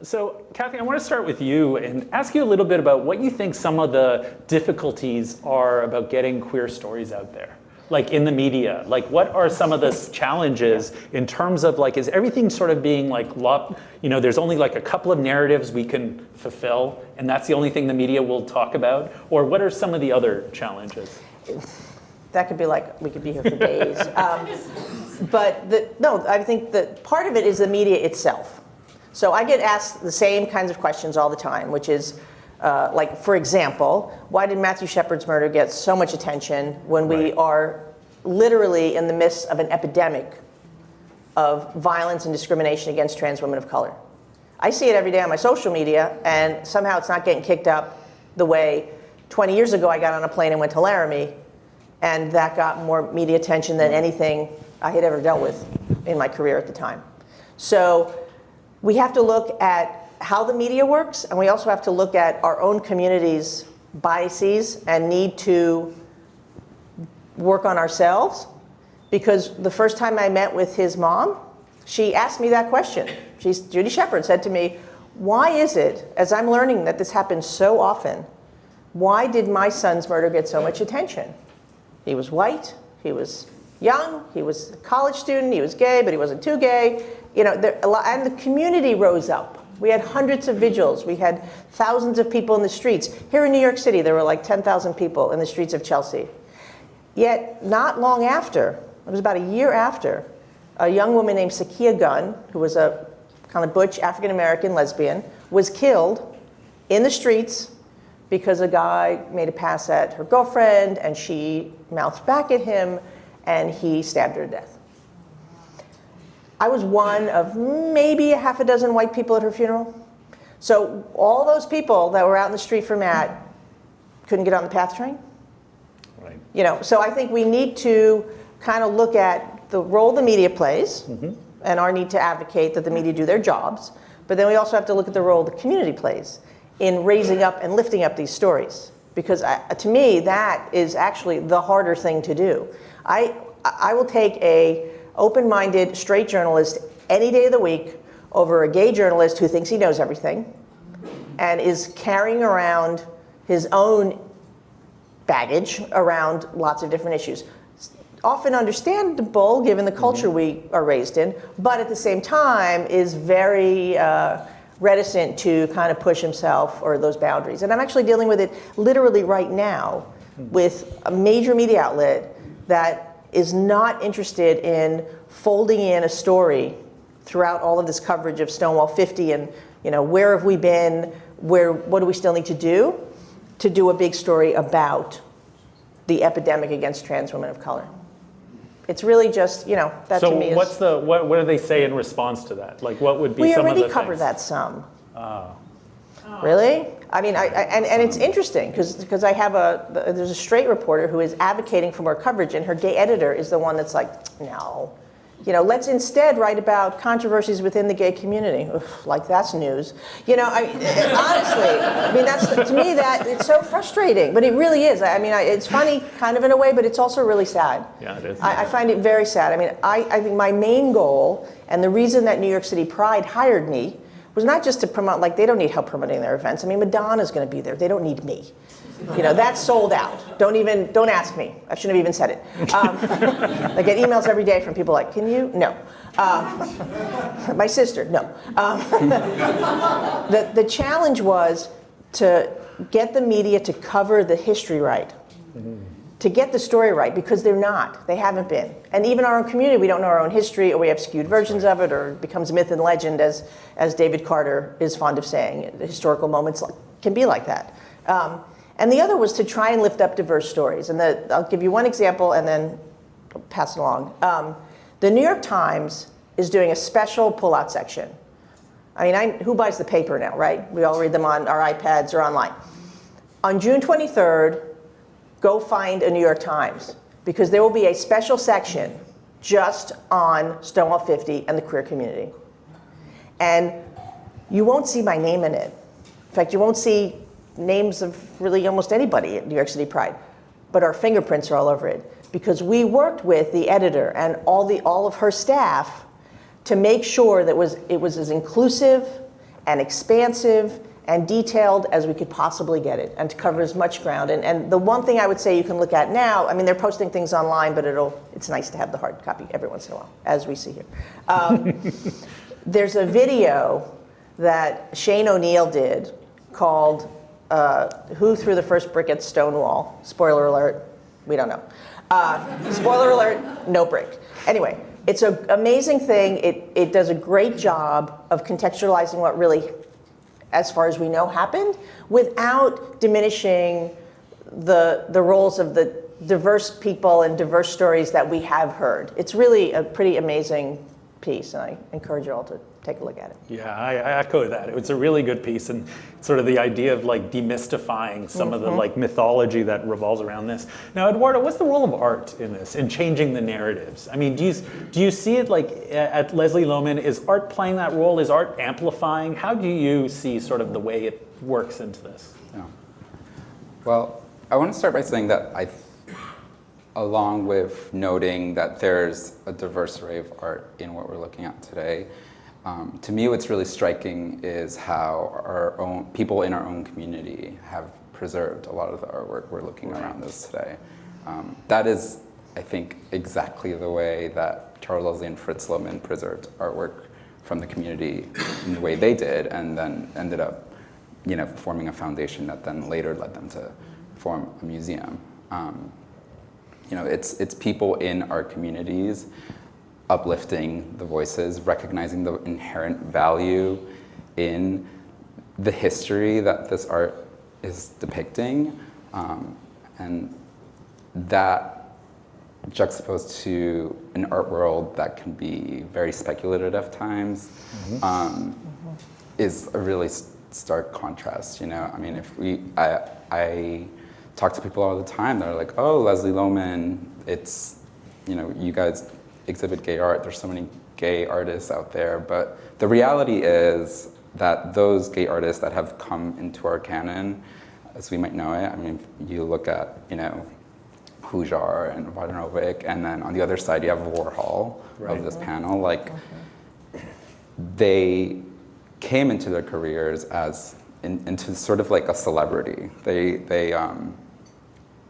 So, Cathy, I want to start with you and ask you a little bit about what you think some of the difficulties are about getting queer stories out there, like in the media. Like, what are some of the challenges in terms of, like, is everything sort of being like, there's only like a couple of narratives we can fulfill, and that's the only thing the media will talk about? Or what are some of the other challenges? That could be like, we could be here for days. I think that part of it is the media itself. So I get asked the same kinds of questions all the time, which is, like, for example, why did Matthew Shepard's murder get so much attention when we are literally in the midst of an epidemic of violence and discrimination against trans women of color? I see it every day on my social media, and somehow it's not getting kicked up the way 20 years ago I got on a plane and went to Laramie, and that got more media attention than anything I had ever dealt with in my career at the time. So we have to look at how the media works, and we also have to look at our own community's biases and need to work on ourselves. Because the first time I met with his mom, she asked me that question. Judy Shepard said to me, why is it, as I'm learning that this happens so often, why did my son's murder get so much attention? He was white, he was young, he was a college student, he was gay, but he wasn't too gay. And the community rose up. We had hundreds of vigils. We had thousands of people in the streets. Here in New York City, there were like 10,000 people in the streets of Chelsea. Yet, not long after, it was about a year after, a young woman named Sakia Gunn, who was a kind of butch African-American lesbian, was killed in the streets because a guy made a pass at her girlfriend, and she mouthed back at him, and he stabbed her to death. I was one of maybe a half a dozen white people at her funeral. So all those people that were out in the street for Matt couldn't get on the PATH train. Right. So I think we need to kind of look at the role the media plays, and our need to advocate that the media do their jobs. But then we also have to look at the role the community plays in raising up and lifting up these stories. Because to me, that is actually the harder thing to do. I will take a open-minded, straight journalist any day of the week over a gay journalist who thinks he knows everything and is carrying around his own baggage around lots of different issues. Often understandable given the culture we are raised in, but at the same time is very reticent to kind of push himself or those boundaries. And I'm actually dealing with it literally right now with a major media outlet that is not interested in folding in a story throughout all of this coverage of Stonewall 50 and where have we been, what do we still need to do a big story about the epidemic against trans women of color. It's really just, that to me is... So what do they say in response to that? Like, what would be some of the things? We already covered that some. Oh. Really? I mean, and it's interesting because I have there's a straight reporter who is advocating for more coverage, and her gay editor is the one that's like, no, let's instead write about controversies within the gay community. Ugh, like that's news. Honestly, to me that it's so frustrating, but it really is. I mean, it's funny kind of in a way, but it's also really sad. Yeah, it is. I find it very sad. I mean, I think my main goal and the reason that New York City Pride hired me was not just to promote, like they don't need help promoting their events. I mean, Madonna's going to be there. They don't need me. That's sold out. Don't ask me. I shouldn't have even said it. I get emails every day from people like, can you? No. My sister, no. The challenge was to get the media to cover the history right. To get the story right, because they're not. They haven't been. And even our own community, we don't know our own history, or we have skewed versions of it, or it becomes myth and legend, as David Carter is fond of saying. Historical moments can be like that. And the other was to try and lift up diverse stories. And I'll give you one example and then pass it along. The New York Times is doing a special pull-out section. I mean, who buys the paper now, right? We all read them on our iPads or online. On June 23rd, go find a New York Times, because there will be a special section just on Stonewall 50 and the queer community. And you won't see my name in it. In fact, you won't see names of really almost anybody at New York City Pride, but our fingerprints are all over it, because we worked with the editor and all of her staff to make sure that it was as inclusive and expansive and detailed as we could possibly get it, and to cover as much ground. And the one thing I would say you can look at now, I mean, they're posting things online, but it's nice to have the hard copy every once in a while, as we see here. There's a video that Shane O'Neill did called Who Threw the First Brick at Stonewall? Spoiler alert, we don't know. Spoiler alert, no brick. Anyway, it's an amazing thing. It does a great job of contextualizing what really, as far as we know, happened, without diminishing the roles of the diverse people and diverse stories that we have heard. It's really a pretty amazing piece, and I encourage you all to take a look at it. Yeah, I echo that. It's a really good piece, and sort of the idea of like demystifying some of the like mythology that revolves around this. Now, Eduardo, what's the role of art in this, in changing the narratives? I mean, do you see it like at Leslie-Lohman? Is art playing that role? Is art amplifying? How do you see sort of the way it works into this? Yeah. Well, I want to start by saying that along with noting that there's a diverse array of art in what we're looking at today, to me, what's really striking is how our own people in our own community have preserved a lot of the artwork we're looking around us today. That is, I think, exactly the way that Charles Leslie and Fritz Lohman preserved artwork from the community in the way they did, and then ended up, forming a foundation that then later led them to form a museum. It's people in our communities uplifting the voices, recognizing the inherent value in the history that this art is depicting, and that juxtaposed to an art world that can be very speculative at times, is a really stark contrast. I mean, I talk to people all the time. They're like, "Oh, Leslie-Lohman, it's, you guys exhibit gay art. There's so many gay artists out there." But the reality is that those gay artists that have come into our canon, as we might know it, I mean, you look at, Hujar and Vartanian, and then on the other side you have Warhol of this panel. Like, they came into their careers as into sort of like a celebrity.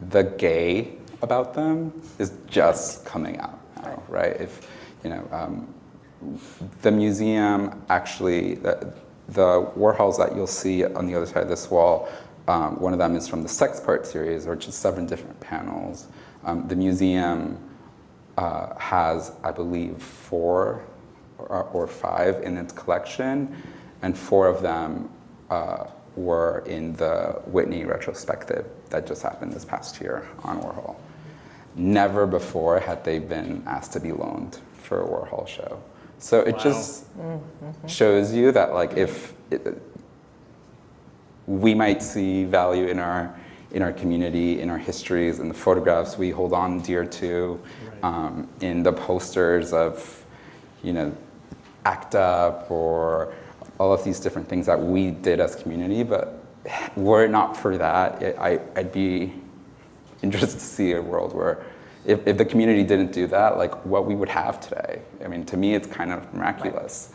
The gay about them is just coming out now, right? If the museum actually, the Warhols that you'll see on the other side of this wall, one of them is from the Sex Part series, which is 7 different panels. The museum has, I believe, 4 or 5 in its collection, and 4 of them were in the Whitney retrospective that just happened this past year on Warhol. Never before had they been asked to be loaned for a Warhol show. So it just shows you that, like, we might see value in our community, in our histories, in the photographs we hold on dear to, in the posters of, ACT UP or all of these different things that we did as community. But were it not for that, I'd be interested to see a world where if the community didn't do that, like, what we would have today. I mean, to me, it's kind of miraculous.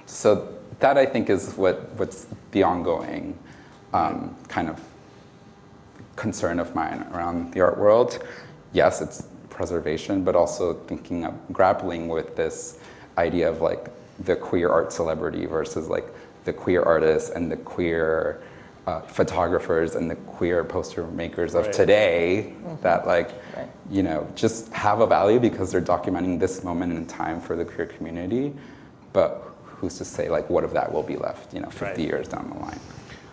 So that, I think, is what's the ongoing kind of concern of mine around the art world. Yes, it's preservation, but also thinking of grappling with this idea of, like, the queer art celebrity versus, like, the queer artists and the queer photographers and the queer poster makers of today that, like, just have a value because they're documenting this moment in time for the queer community. But who's to say, like, what of that will be left, 50 years down the line?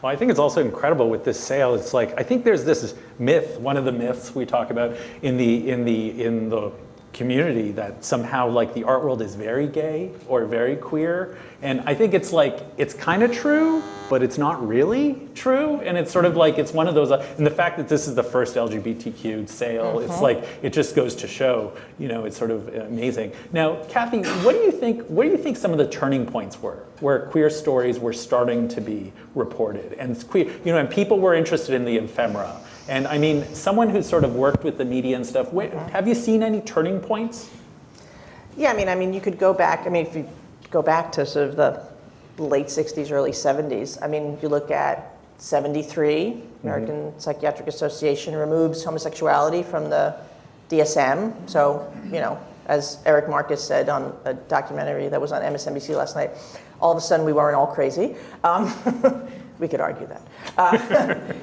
Well, I think it's also incredible with this sale. It's like, I think there's this myth, one of the myths we talk about in the community, that somehow, like, the art world is very gay or very queer. And I think it's like, it's kind of true, but it's not really true. And it's sort of like, it's one of those, and the fact that this is the first LGBTQ sale, it's like, it just goes to show, it's sort of amazing. Now, Cathy, what do you think some of the turning points were, where queer stories were starting to be reported, and queer, and people were interested in the ephemera? And I mean, someone who's sort of worked with the media and stuff, have you seen any turning points? Yeah, I mean, you could go back. I mean, if you go back to sort of the late 60s, early 70s. I mean, you look at 73, American Psychiatric Association removes homosexuality from the DSM. So, you know, as Eric Marcus said on a documentary that was on MSNBC last night, all of a sudden we weren't all crazy. We could argue that.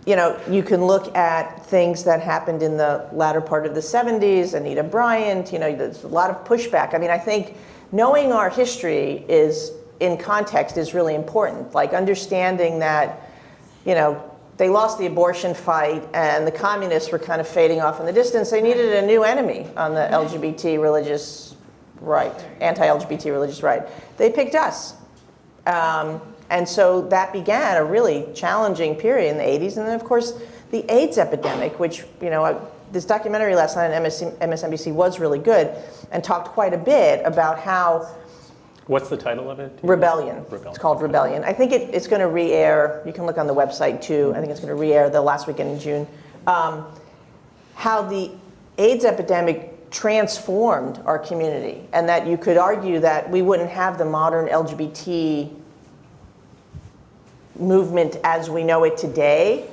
You know, you can look at things that happened in the latter part of the 70s, Anita Bryant, you know, there's a lot of pushback. I mean, I think knowing our history is, in context, is really important. Like understanding that, you know, they lost the abortion fight and the communists were kind of fading off in the distance. They needed a new enemy on the LGBT religious right, anti-LGBT religious right. They picked us. And so that began a really challenging period in the 80s. And then, of course, the AIDS epidemic, which, you know, this documentary last night on MSNBC was really good and talked quite a bit about how... What's the title of it? Rebellion. It's called Rebellion. I think it's going to re-air. You can look on the website, too. I think it's going to re-air the last weekend in June. How the AIDS epidemic transformed our community, and that you could argue that we wouldn't have the modern LGBT movement as we know it today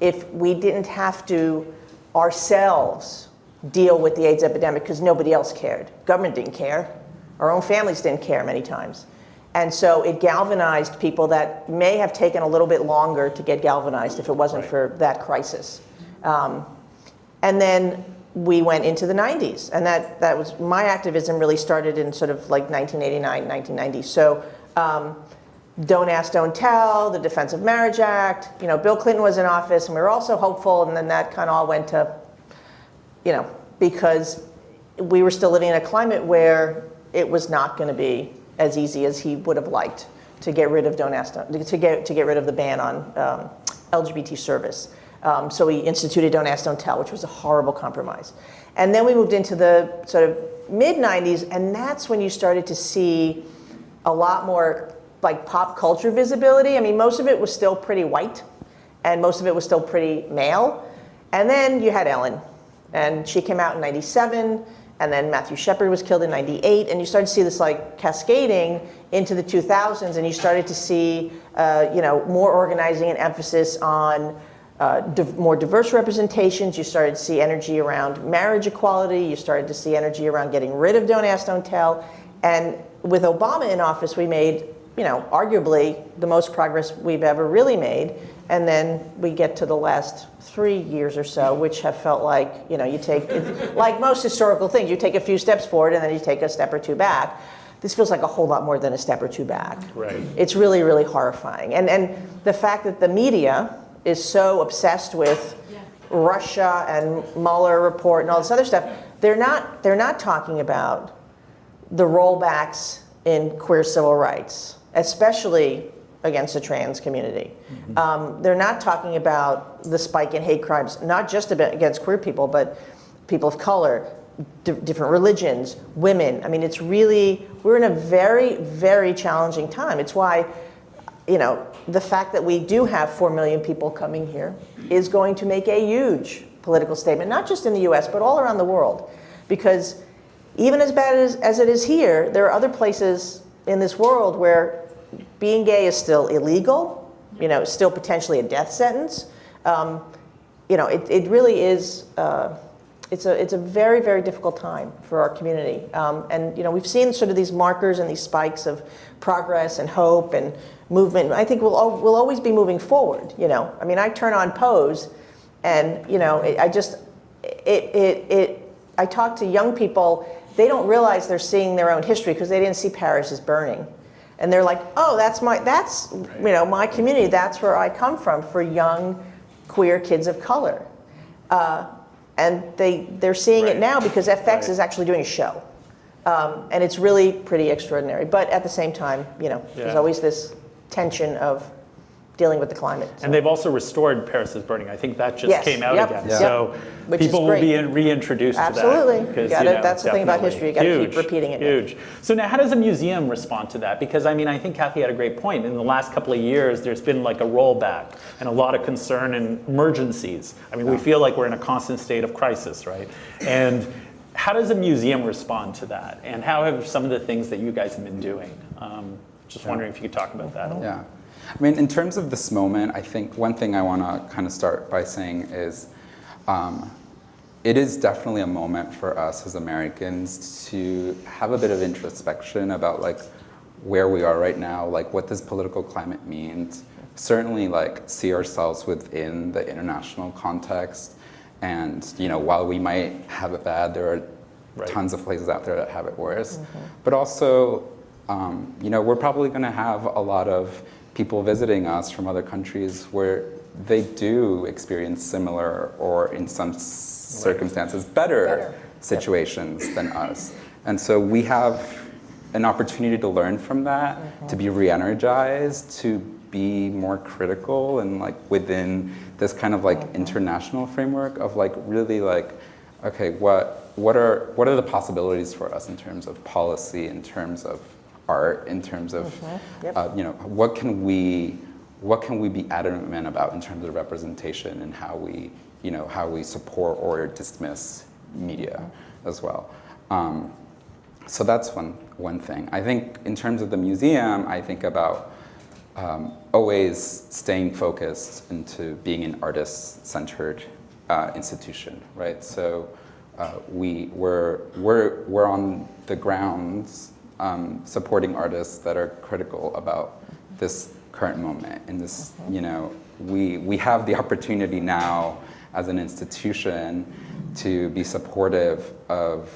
if we didn't have to ourselves deal with the AIDS epidemic because nobody else cared. Government didn't care. Our own families didn't care many times. And so it galvanized people that may have taken a little bit longer to get galvanized if it wasn't for that crisis. And then we went into the 90s. And that was, my activism really started in sort of like 1989, 1990. So Don't Ask, Don't Tell, the Defense of Marriage Act, you know, Bill Clinton was in office and we were also hopeful, and then that kind of all went to, you know, because we were still living in a climate where it was not going to be as easy as he would have liked to get rid of to get rid of the ban on LGBT service. So we instituted Don't Ask, Don't Tell, which was a horrible compromise. And then we moved into the sort of mid-90s, and that's when you started to see a lot more like pop culture visibility. I mean, most of it was still pretty white, and most of it was still pretty male. And then you had Ellen, and she came out in 97, and then Matthew Shepard was killed in 98, and you started to see this like cascading into the 2000s, and you started to see you know, more organizing and emphasis on more diverse representations. You started to see energy around marriage equality. You started to see energy around getting rid of Don't Ask, Don't Tell. And with Obama in office, we made, you know, arguably the most progress we've ever really made. And then we get to the last 3 years or so, which have felt like, you know, you take, like most historical things, you take a few steps forward and then you take a step or two back. This feels like a whole lot more than a step or two back. Right. It's really, really horrifying. And the fact that the media is so obsessed with Russia and Mueller report and all this other stuff, they're not talking about the rollbacks in queer civil rights, especially against the trans community. They're not talking about the spike in hate crimes, not just against queer people, but people of color, different religions, women. I mean, it's really, we're in a very, very challenging time. It's why, you know, the fact that we do have 4 million people coming here is going to make a huge political statement, not just in the US, but all around the world. Because even as bad as it is here, there are other places in this world where being gay is still illegal, you know, still potentially a death sentence. You know, it really is, it's a very, very difficult time for our community. And, you know, we've seen sort of these markers and these spikes of progress and hope and movement. I think we'll always be moving forward, you know. I mean, I turn on Pose and, you know, I talk to young people, they don't realize they're seeing their own history because they didn't see Paris is burning. And they're like, oh, that's you know, my community, that's where I come from, for young queer kids of color. And they're seeing it now because FX is actually doing a show. And it's really pretty extraordinary. But at the same time, you know, there's always this tension of dealing with the climate. So. And they've also restored Paris is Burning. I think that just came out again. Yeah. So Which people will be reintroduced to that. Absolutely. That's the thing about definitely. history. You got to keep repeating it. Huge. So now how does a museum respond to that? Because I mean, I think Cathy had a great point. In the last couple of years, there's been like a rollback and a lot of concern and emergencies. I mean, we feel like we're in a constant state of crisis, right? And how does a museum respond to that? And how have some of the things that you guys have been doing Just wondering if you could talk about that a little. Yeah. I mean, in terms of this moment, I think one thing I want to kind of start by saying is it is definitely a moment for us as Americans to have a bit of introspection about like where we are right now, like what this political climate means. Certainly like see ourselves within the international context. And while we might have it bad, there are tons of places out there that have it worse. But also, we're probably going to have a lot of people visiting us from other countries where they do experience similar or in some circumstances better situations than us. And so we have an opportunity to learn from that, to be re-energized, to be more critical and like within this kind of like international framework of like really like, okay, what are the possibilities for us in terms of policy, in terms of art, in terms of what can we be adamant about in terms of representation and how we support or dismiss media as well. So that's one thing. I think in terms of the museum, I think about always staying focused into being an artist-centered institution, right? So we're on the grounds supporting artists that are critical about this current moment. And this, we have the opportunity now as an institution to be supportive of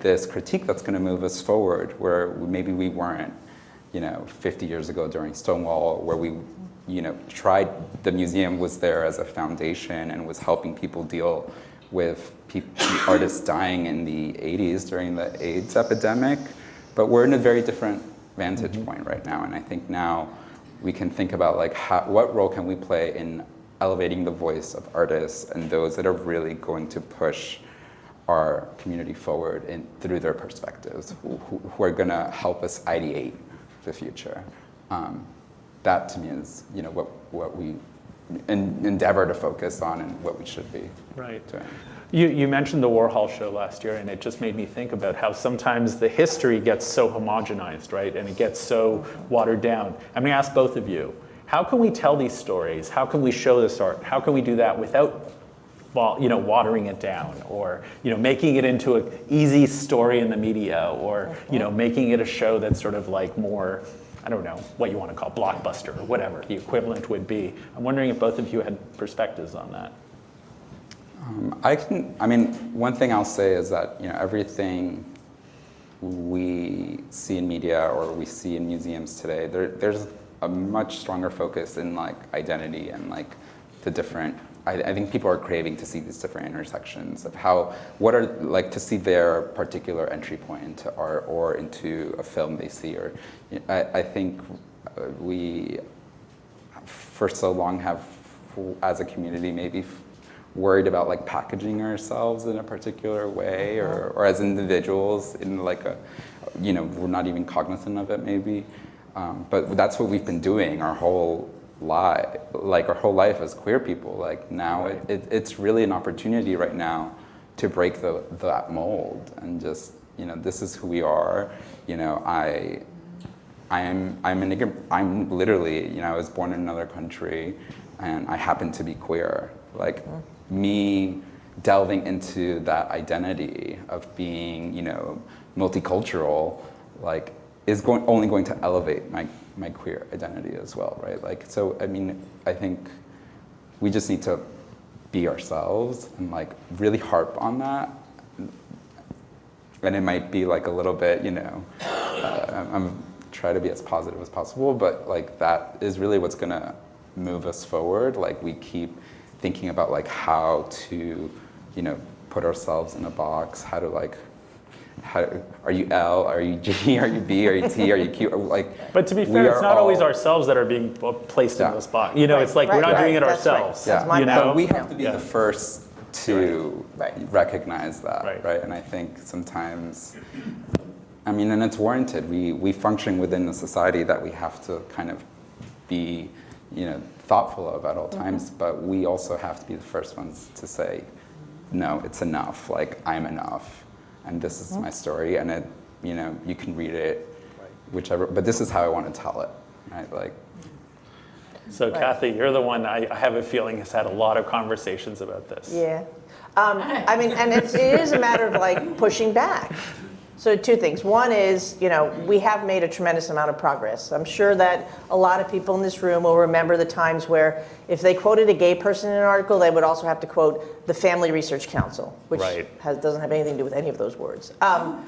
this critique that's going to move us forward, where maybe we weren't, 50 years ago during Stonewall, where we, tried, the museum was there as a foundation and was helping people deal with artists dying in the 80s during the AIDS epidemic. But we're in a very different vantage point right now, and I think now we can think about like what role can we play in elevating the voice of artists and those that are really going to push our community forward through their perspectives, who are going to help us ideate the future. That to me is what we endeavor to focus on and what we should be doing. You mentioned the Warhol show last year, and it just made me think about how sometimes the history gets so homogenized, right? And it gets so watered down. I'm going to ask both of you, how can we tell these stories? How can we show this art? How can we do that without watering it down, or making it into an easy story in the media, or making it a show that's sort of like more, I don't know what you want to call blockbuster or whatever the equivalent would be. I'm wondering if both of you had perspectives on that. One thing I'll say is that everything we see in media or we see in museums today, there's a much stronger focus in like identity and like the different. I think people are craving to see these different intersections of what are like to see their particular entry point into art or into a film they see. Or I think we, for so long, have, as a community, maybe worried about like packaging ourselves in a particular way, or as individuals in like a, we're not even cognizant of it maybe. But that's what we've been doing our whole life as queer people. Like now it's really an opportunity right now to break that mold and just, this is who we are. I'm literally, I was born in another country and I happen to be queer. Like me delving into that identity of being, multicultural, like is only going to elevate my queer identity as well, right? Like, so, I think we just need to be ourselves and like really harp on that. And it might be like a little bit, I'm trying to be as positive as possible, but like that is really what's gonna move us forward. Like we keep thinking about like how to, put ourselves in a box, how to like, are you L? Are you G? Are you B? Are you T? Are you Q? Like, but to be fair, it's not always ourselves that are being placed in those boxes. It's like we're not doing it ourselves. But we have to be the first to recognize that, right? And I think sometimes, and it's warranted. We function within a society that we have to kind of be, thoughtful of at all times. But we also have to be the first ones to say, no, it's enough. Like I'm enough. And this is my story, and it, you can read it whichever, but this is how I want to tell it, right? Like, So Right. Cathy, you're the one I have a feeling has had a lot of conversations about this. Yeah. I mean, and it is a matter of like pushing back. So two things. One is, we have made a tremendous amount of progress. I'm sure that a lot of people in this room will remember the times where if they quoted a gay person in an article, they would also have to quote the Family Research Council, which Right. doesn't have anything to do with any of those words,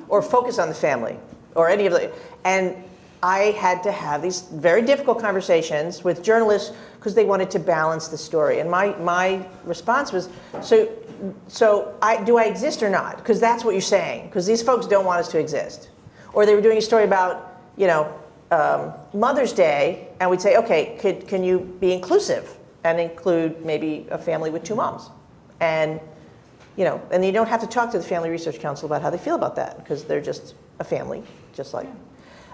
or focus on the family, or any of the, and I had to have these very difficult conversations with journalists because they wanted to balance the story. And my response was, so do I exist or not? Because that's what you're saying. Because these folks don't want us to exist. Or they were doing a story about, Mother's Day, and we'd say, okay, can you be inclusive and include maybe a family with 2 moms? And, and you don't have to talk to the Family Research Council about how they feel about that because they're just a family, just like.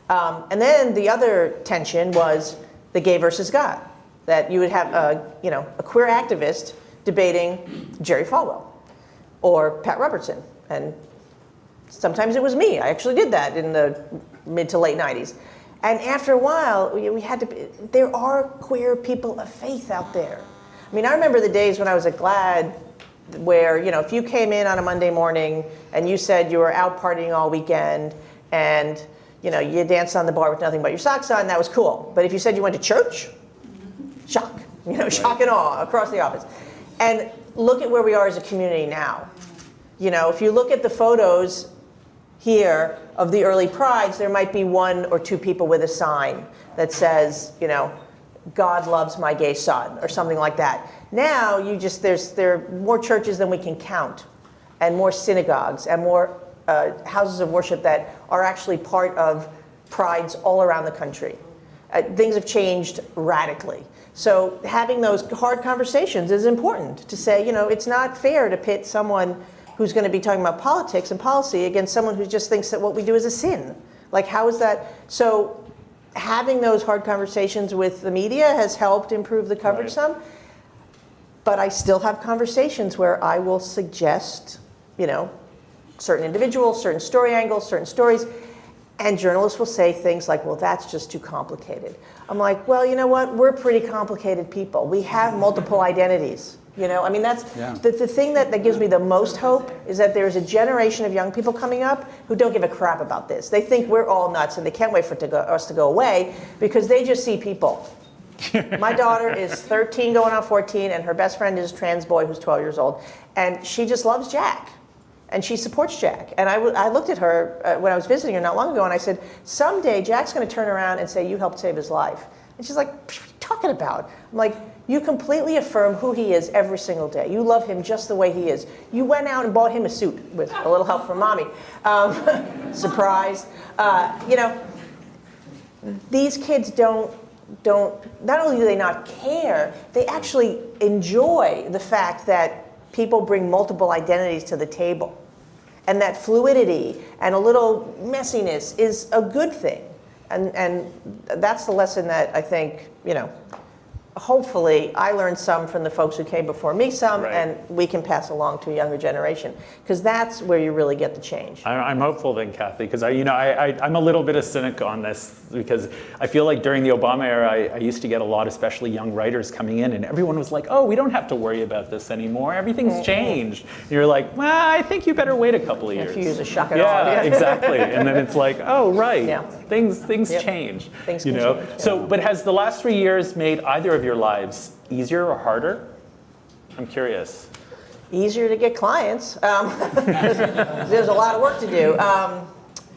And then the other tension was the gay versus God, that you would have a queer activist debating Jerry Falwell or Pat Robertson, and sometimes it was me. I actually did that in the mid to late 90s. And after a while, we had to. There are queer people of faith out there. I mean, I remember the days when I was at GLAAD, where if you came in on a Monday morning and you said you were out partying all weekend and you danced on the bar with nothing but your socks on, that was cool. But if you said you went to church, shock. Shock and awe across the office. And look at where we are as a community now. If you look at the photos here of the early prides, there might be 1 or 2 people with a sign that says, God loves my gay son, or something like that. Now, there are more churches than we can count, and more synagogues, and more houses of worship that are actually part of prides all around the country. Things have changed radically. So having those hard conversations is important to say, it's not fair to pit someone who's going to be talking about politics and policy against someone who just thinks that what we do is a sin. Like, how is that? So having those hard conversations with the media has helped improve the coverage some. But I still have conversations where I will suggest, certain individuals, certain story angles, certain stories. And journalists will say things like, well, that's just too complicated. I'm like, well, you know what? We're pretty complicated people. We have multiple identities. I mean, that's the thing that gives me the most hope is that there's a generation of young people coming up who don't give a crap about this. They think we're all nuts and they can't wait for us to go away because they just see people. My daughter is 13 going on 14 and her best friend is a trans boy who's 12 years old. And she just loves Jack. And she supports Jack. And I looked at her when I was visiting her not long ago and I said, someday Jack's going to turn around and say, you helped save his life. And she's like, what are you talking about? I'm like, you completely affirm who he is every single day. You love him just the way he is. You went out and bought him a suit with a little help from mommy. Surprise. These kids don't, not only do they not care, they actually enjoy the fact that people bring multiple identities to the table. And that fluidity and a little messiness is a good thing. And that's the lesson that I think, hopefully I learned some from the folks who came before me and we can pass along to a younger generation. Because that's where you really get the change. I'm hopeful then, Cathy, because I'm a little bit of cynic on this because I feel like during the Obama era, I used to get a lot, especially young writers coming in, and everyone was like, oh, we don't have to worry about this anymore. Everything's changed. And you're like, well, I think you better wait a couple of years. If you use a shock and awe. Yeah, exactly. And then it's like, oh, right. Yeah. Things change. Things can change. Yeah. So, but has the last 3 years made either of your lives easier or harder? I'm curious. Easier to get clients. There's a lot of work to do.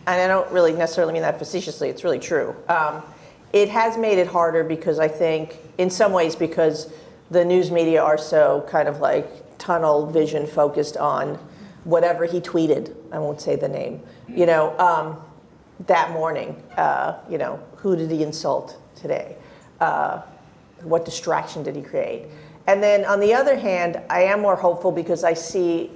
And I don't really necessarily mean that facetiously, it's really true. It has made it harder because I think, in some ways, because the news media are so kind of like tunnel vision focused on whatever he tweeted. I won't say the name. That morning, who did he insult today? What distraction did he create? And then on the other hand, I am more hopeful because I see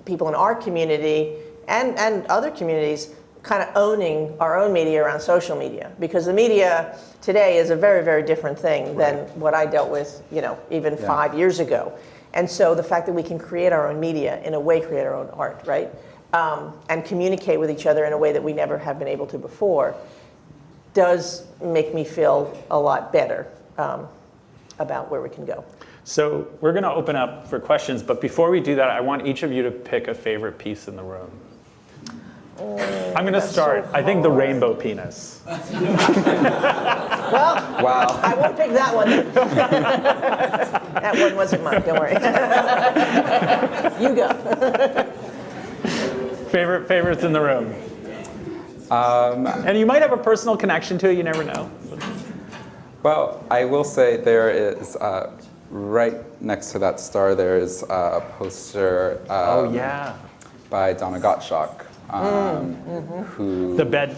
people in our community and other communities kind of owning our own media around social media. Because the media today is a very, very different thing than what I dealt with, even 5 years ago. And so the fact that we can create our own media, in a way create our own art, right? And communicate with each other in a way that we never have been able to before does make me feel a lot better about where we can go. So we're going to open up for questions, but before we do that, I want each of you to pick a favorite piece in the room. I'm going to start. So I think the rainbow penis. Well, wow. I won't pick that one. That one wasn't mine, don't worry. You go. Favorites in the room. And you might have a personal connection to it, you never know. Well, I will say there is, right next to that star, there is a poster by Donna Gottschalk. Who the bed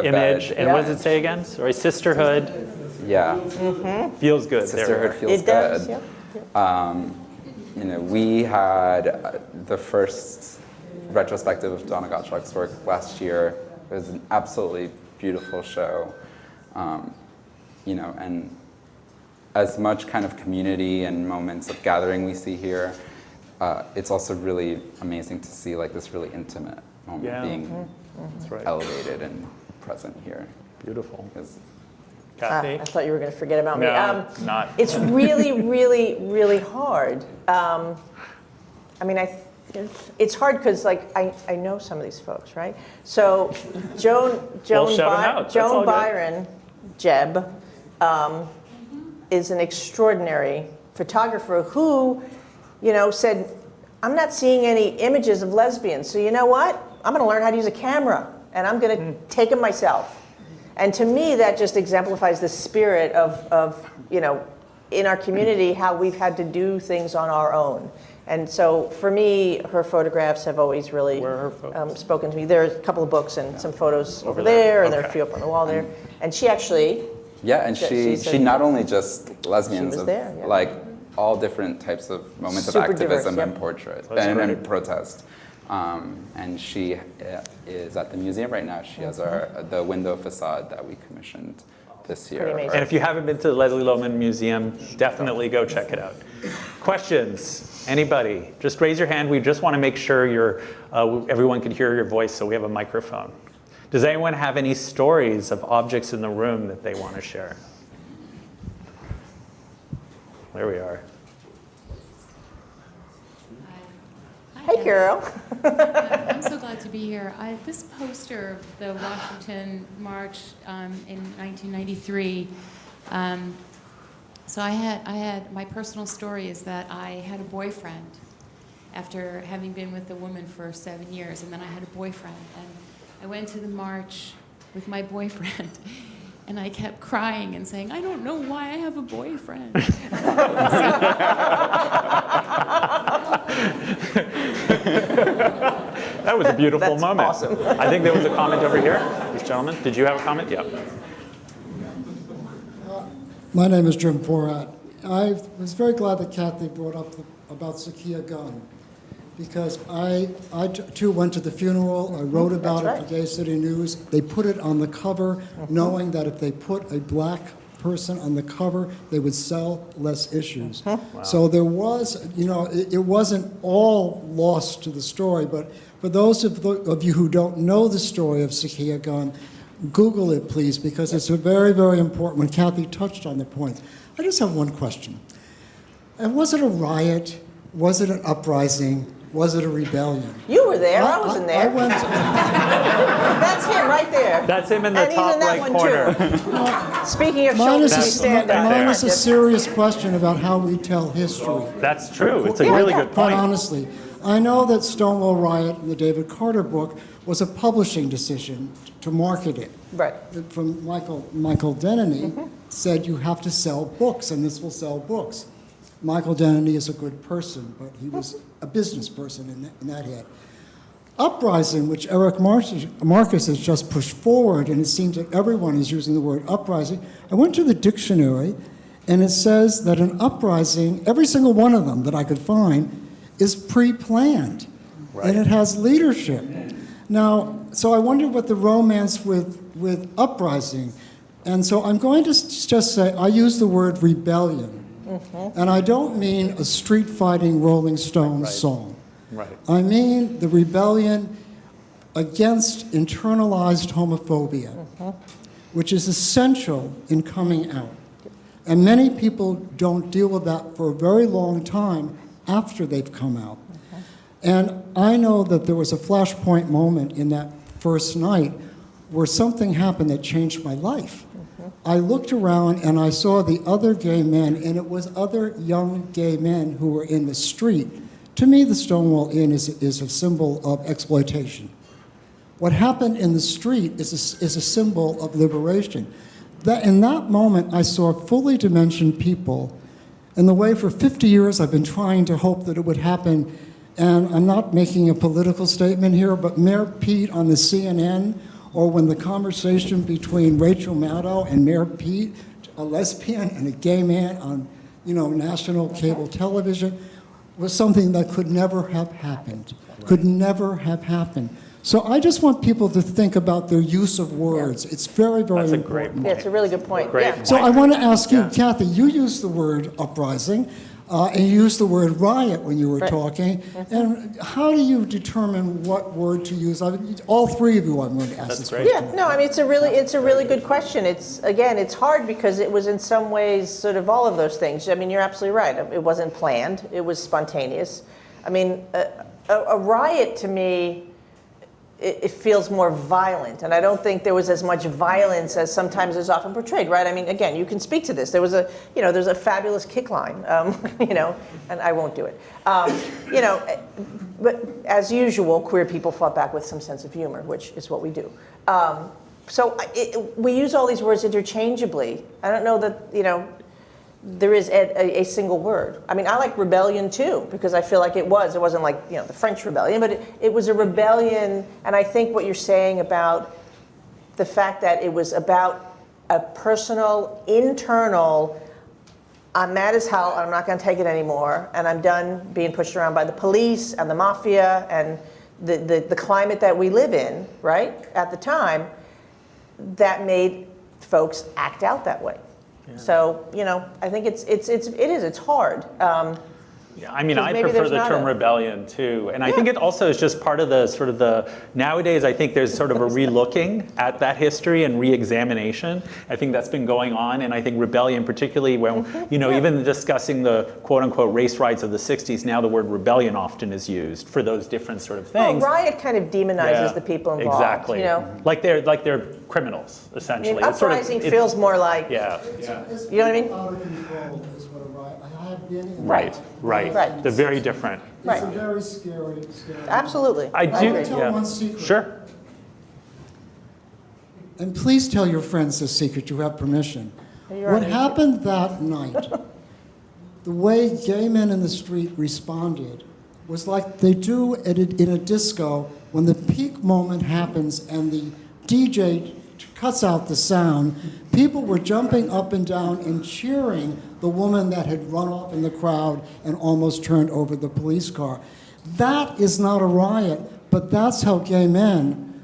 image, and what does it say again? Sorry, sisterhood. Yeah. Feels good. Sisterhood feels it does, good. Yep. We had the first retrospective of Donna Gottschalk's work last year. It was an absolutely beautiful show. And as much kind of community and moments of gathering we see here, it's also really amazing to see like this really intimate moment being elevated and present here. Beautiful. Cathy? I thought you were going to forget about me. Not. It's really, really, really hard. It's hard because I know some of these folks, right? So Joan Byron, Jeb, is an extraordinary photographer who, said, I'm not seeing any images of lesbians, so you know what? I'm going to learn how to use a camera, and I'm going to take them myself. And to me, that just exemplifies the spirit of in our community, how we've had to do things on our own. And so for me, her photographs have always really spoken to me. There are a couple of books and some photos over there, and there are a few up on the wall there. And she actually... Yeah, and she not only just lesbians, like all different types of moments of activism and portrait and protest. And she is at the museum right now. She has the window facade that we commissioned this year. And if you haven't been to the Leslie-Lohman Museum, definitely go check it out. Questions? Anybody? Just raise your hand. We just want to make sure everyone can hear your voice, so we have a microphone. Does anyone have any stories of objects in the room that they want to share? There we are. Hey, Carol. I'm so glad to be here. This poster of the Washington March in 1993. So I had my personal story is that I had a boyfriend after having been with a woman for 7 years, and then I had a boyfriend, and I went to the march with my boyfriend, and I kept crying and saying, I don't know why I have a boyfriend. That was a beautiful moment. Awesome. I think there was a comment over here. This gentleman, did you have a comment? Yeah. My name is Jim Forat. I was very glad that Cathy brought up about Sakia Gunn, because I too went to the funeral. I wrote about it for Gay City News. They put it on the cover, knowing that if they put a black person on the cover, they would sell less issues. Wow. So there was, it wasn't all lost to the story, but for those of you who don't know the story of Sakia Gunn, Google it, please, because it's a very, very important one. Cathy touched on the point. I just have one question. And was it a riot? Was it an uprising? Was it a rebellion? You were there. I wasn't there. I went. That's him right there. That's him in the top right corner. Speaking of shoulders, stand up. Mine is a serious question about how we tell history. That's true. It's a really good point. Quite honestly, I know that Stonewall Riot in the David Carter book was a publishing decision to market it. Right. From Michael Denneny said you have to sell books, and this will sell books. Michael Denneny is a good person, but he was a business person in that head. Uprising, which Eric Marcus has just pushed forward, and it seems that everyone is using the word uprising. I went to the dictionary, and it says that an uprising, every single one of them that I could find, is pre-planned, and it has leadership. Now, so I wonder what the romance with uprising, and so I'm going to just say, I use the word rebellion. And I don't mean a street-fighting Rolling Stones song. Right. I mean the rebellion against internalized homophobia. which is essential in coming out. And many people don't deal with that for a very long time after they've come out. And I know that there was a flashpoint moment in that first night where something happened that changed my life. I looked around and I saw the other gay men, and it was other young gay men who were in the street. To me, the Stonewall Inn is a symbol of exploitation. What happened in the street is a symbol of liberation. In that moment, I saw fully dimensioned people in the way for 50 years I've been trying to hope that it would happen. And I'm not making a political statement here, but Mayor Pete on the CNN, or when the conversation between Rachel Maddow and Mayor Pete, a lesbian and a gay man on, national cable television, was something that could never have happened. Could never have happened. So I just want people to think about their use of words. It's very, very That's a important. great point. Yeah, it's a really good point. Great Yeah. point. So I want to ask you, Cathy, you used the word uprising, and you used the word riot when you were Right. talking. And how do you determine what word to use? All three of you I'm going to ask That's this great. question. Yeah, no, I mean, it's a really good question. It's hard because it was in some ways sort of all of those things. I mean, you're absolutely right. It wasn't planned. It was spontaneous. I mean, a riot to me, it feels more violent, and I don't think there was as much violence as sometimes is often portrayed, right? I mean, again, you can speak to this. There's a fabulous kick line, and I won't do it. But as usual, queer people fought back with some sense of humor, which is what we do. So we use all these words interchangeably. I don't know that, there is a single word. I mean, I like rebellion too, because I feel like it wasn't like, the French rebellion, but it was a rebellion. And I think what you're saying about the fact that it was about a personal, internal, I'm mad as hell, I'm not going to take it anymore, and I'm done being pushed around by the police and the mafia and the climate that we live in, right, at the time, that made folks act out that way. So, I think it's hard. Yeah, I mean, 'Cause I maybe prefer there's the not term a- rebellion too. And I think it also is just part of the nowadays I think there's sort of a relooking at that history and re-examination. I think that's been going on. And I think rebellion, particularly when, even discussing the quote unquote race riots of the 60s, now the word rebellion often is used for those different sort of Well, things. riot kind of demonizes Yeah, the people involved. exactly. Like they're criminals, I essentially. mean, It's sort of- uprising feels more like, Yeah. It's You know what I mean? out of control is what a riot. I have been in Right. Right. They're very different. It's a Right. very scary. absolutely. I do. I can tell Yeah. one secret. Sure. And please tell your friends this secret, you have permission. You're What on happened that night, the way gay men in the street responded was like they do in a disco when the peak moment happens and the DJ cuts out the sound. People were jumping up and down and cheering the woman that had run off in the crowd and almost turned over the police car. That is not a riot, but that's how gay men,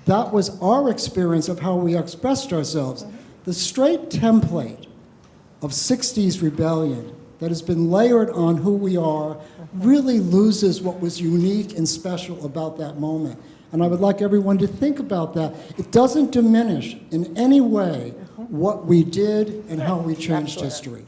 that was our experience of how we expressed ourselves. The straight template of 60s rebellion that has been layered on who we are really loses what was unique and special about that moment. And I would like everyone to think about that. It doesn't diminish in any way what we did and how we changed history.